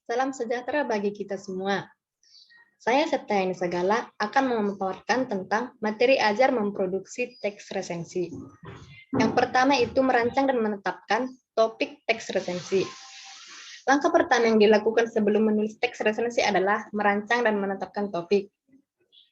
Salam sejahtera bagi kita semua. Saya Septiani Segala akan memaparkan tentang materi ajar memproduksi teks resensi. Yang pertama itu merancang dan menetapkan topik teks resensi. Langkah pertama yang dilakukan sebelum menulis teks resensi adalah merancang dan menetapkan topik.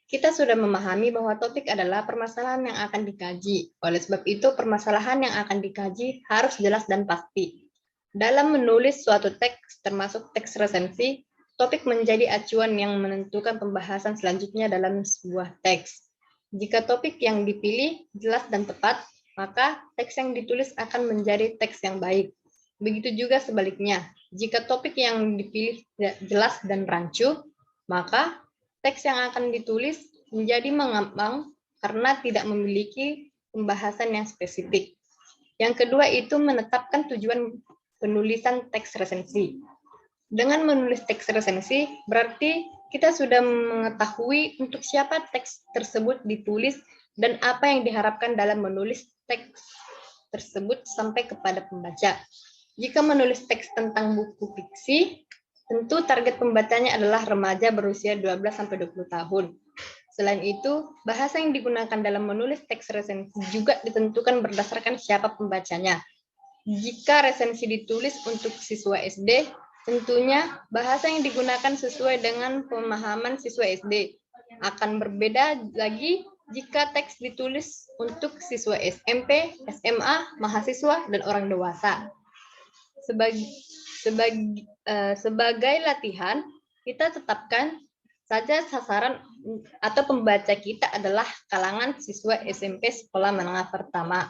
Kita sudah memahami bahwa topik adalah permasalahan yang akan dikaji. Oleh sebab itu, permasalahan yang akan dikaji harus jelas dan pasti. Dalam menulis suatu teks, termasuk teks resensi, topik menjadi acuan yang menentukan pembahasan selanjutnya dalam sebuah teks. Jika topik yang dipilih jelas dan tepat, maka teks yang ditulis akan menjadi teks yang baik. Begitu juga sebaliknya, jika topik yang dipilih tidak jelas dan rancu, maka teks yang akan ditulis menjadi mengambang karena tidak memiliki pembahasan yang spesifik. Yang kedua itu menetapkan tujuan penulisan teks resensi. Dengan menulis teks resensi, berarti kita sudah mengetahui untuk siapa teks tersebut ditulis dan apa yang diharapkan dalam menulis teks tersebut sampai kepada pembaca. Jika menulis teks tentang buku fiksi, tentu target pembacanya adalah remaja berusia 12-20 tahun. Selain itu, bahasa yang digunakan dalam menulis teks resensi juga ditentukan berdasarkan siapa pembacanya. Jika resensi ditulis untuk siswa SD, tentunya bahasa yang digunakan sesuai dengan pemahaman siswa SD. Akan berbeda lagi jika teks ditulis untuk siswa SMP, SMA, mahasiswa, dan orang dewasa. Sebagai latihan, kita tetapkan saja sasaran atau pembaca kita adalah kalangan siswa SMP sekolah menengah pertama.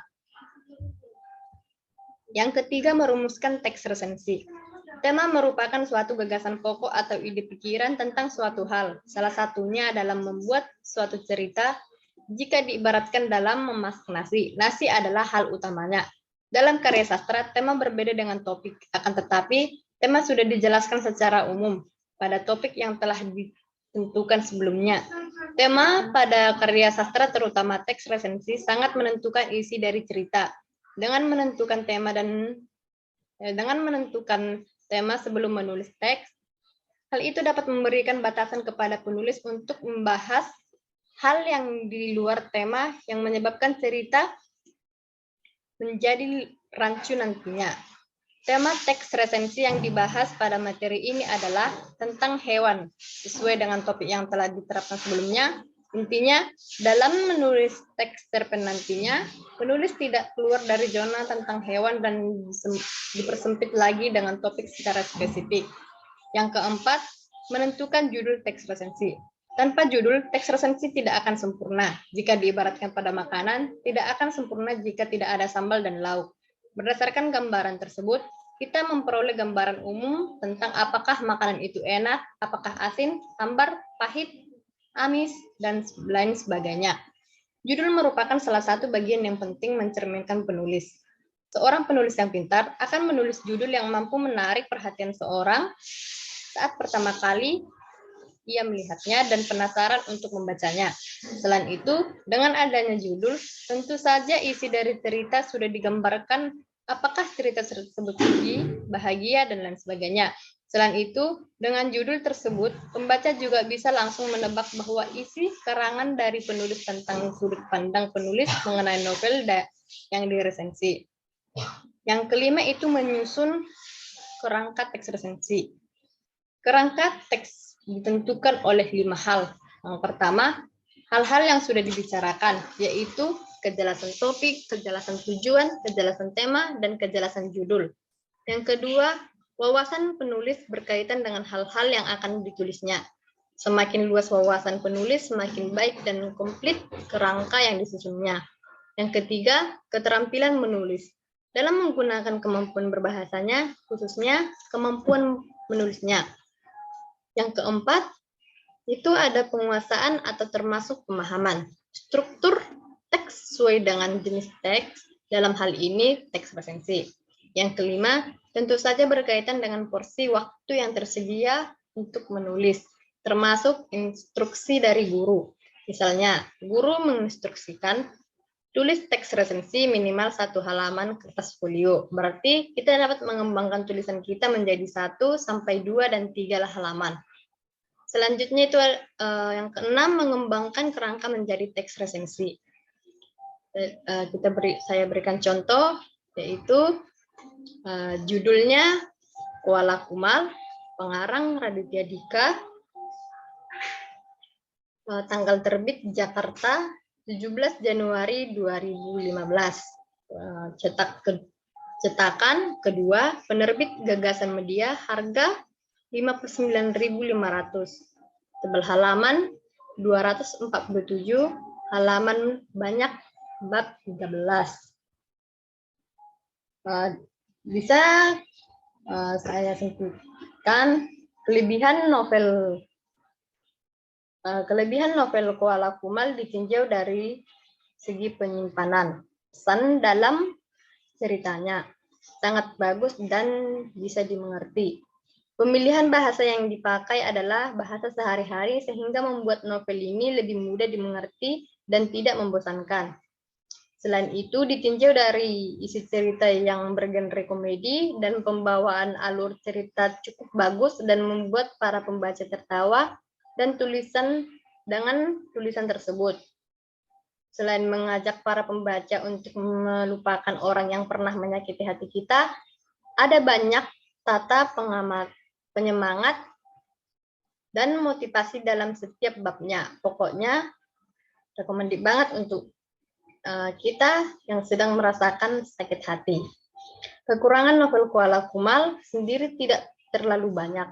Yang ketiga, merumuskan teks resensi. Tema merupakan suatu gagasan pokok atau ide pikiran tentang suatu hal. Salah satunya adalah membuat suatu cerita. Jika diibaratkan dalam memasak nasi, nasi adalah hal utamanya. Dalam karya sastra, tema berbeda dengan topik. Akan tetapi, tema sudah dijelaskan secara umum pada topik yang telah ditentukan sebelumnya. Tema pada karya sastra, terutama teks resensi, sangat menentukan isi dari cerita. Dengan menentukan tema sebelum menulis teks, hal itu dapat memberikan batasan kepada penulis untuk membahas hal yang di luar tema yang menyebabkan cerita menjadi rancu nantinya. Tema teks resensi yang dibahas pada materi ini adalah tentang hewan, sesuai dengan topik yang telah diterapkan sebelumnya. Intinya, dalam menulis teks cerpen nantinya, penulis tidak keluar dari zona tentang hewan dan dipersempit lagi dengan topik secara spesifik. Yang keempat, menentukan judul teks resensi. Tanpa judul, teks resensi tidak akan sempurna. Jika diibaratkan pada makanan, tidak akan sempurna jika tidak ada sambal dan lauk. Berdasarkan gambaran tersebut, kita memperoleh gambaran umum tentang apakah makanan itu enak, apakah asin, hambar, pahit, amis, dan lain sebagainya. Judul merupakan salah satu bagian yang penting mencerminkan penulis. Seorang penulis yang pintar akan menulis judul yang mampu menarik perhatian seorang saat pertama kali ia melihatnya dan penasaran untuk membacanya. Selain itu, dengan adanya judul, tentu saja isi dari cerita sudah digambarkan apakah cerita tersebut sedih, bahagia, dan lain sebagainya. Selain itu, dengan judul tersebut, pembaca juga bisa langsung menebak bahwa isi karangan dari penulis tentang sudut pandang penulis mengenai novel yang diresensi. Yang kelima itu menyusun kerangka teks resensi. Kerangka teks ditentukan oleh 5 hal. Yang pertama, hal-hal yang sudah dibicarakan, yaitu kejelasan topik, kejelasan tujuan, kejelasan tema, dan kejelasan judul. Yang kedua, wawasan penulis berkaitan dengan hal-hal yang akan ditulisnya. Semakin luas wawasan penulis, semakin baik dan komplit kerangka yang disusunnya. Yang ketiga, keterampilan menulis. Dalam menggunakan kemampuan berbahasanya, khususnya kemampuan menulisnya. Yang keempat, itu ada penguasaan atau termasuk pemahaman. Struktur teks sesuai dengan jenis teks, dalam hal ini teks resensi. Yang kelima, tentu saja berkaitan dengan porsi waktu yang tersedia untuk menulis, termasuk instruksi dari guru. Misalnya, guru menginstruksikan Tulis teks resensi minimal 1 halaman kertas folio. Berarti kita dapat mengembangkan tulisan kita menjadi 1 sampai 2 dan 3 halaman. Selanjutnya itu yang keenam, mengembangkan kerangka menjadi teks resensi. Saya berikan contoh, yaitu judulnya Kuala Kumal, pengarang Raditya Dika, tanggal terbit Jakarta 17 Januari 2015. Cetakan kedua, penerbit Gagasan Media, harga 59.500. Tebal halaman 247, halaman banyak, bab 13. Bisa saya simpulkan kelebihan novel Kuala Kumal ditinjau dari segi penyimpanan. Pesan dalam ceritanya sangat bagus dan bisa dimengerti. Pemilihan bahasa yang dipakai adalah bahasa sehari-hari sehingga membuat novel ini lebih mudah dimengerti dan tidak membosankan. Selain itu, ditinjau dari isi cerita yang bergenre komedi dan pembawaan alur cerita cukup bagus dan membuat para pembaca tertawa dan dengan tulisan tersebut. Selain mengajak para pembaca untuk melupakan orang yang pernah menyakiti hati kita, ada banyak tata penyemangat dan motivasi dalam setiap babnya. Pokoknya, rekomendasi banget untuk kita yang sedang merasakan sakit hati. Kekurangan novel Kuala Kumal sendiri tidak terlalu banyak.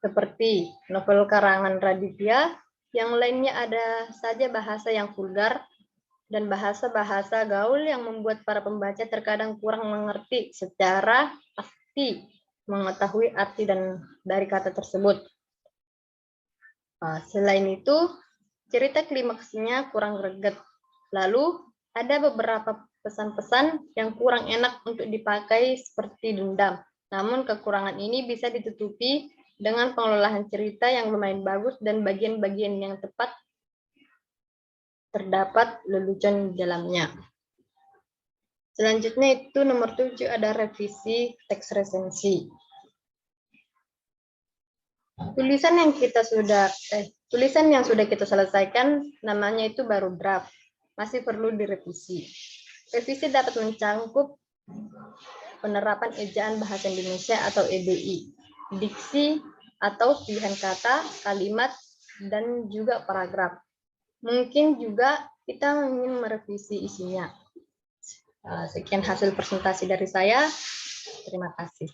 Seperti novel karangan Raditya, yang lainnya ada saja bahasa yang vulgar dan bahasa-bahasa gaul yang membuat para pembaca terkadang kurang mengerti secara pasti mengetahui arti dari kata tersebut. Selain itu, cerita klimaksnya kurang greget. Lalu, ada beberapa pesan-pesan yang kurang enak untuk dipakai seperti dendam. Namun, kekurangan ini bisa ditutupi dengan pengelolaan cerita yang lumayan bagus dan bagian-bagian yang tepat terdapat lelucon di dalamnya. Selanjutnya itu nomor 7 ada revisi teks resensi. Tulisan yang sudah kita selesaikan namanya itu baru draft, masih perlu direvisi. Revisi dapat mencangkup penerapan ejaan bahasa Indonesia atau EBI, diksi atau pilihan kata, kalimat, dan juga paragraf. Mungkin juga kita ingin merevisi isinya. Sekian hasil presentasi dari saya. Terima kasih.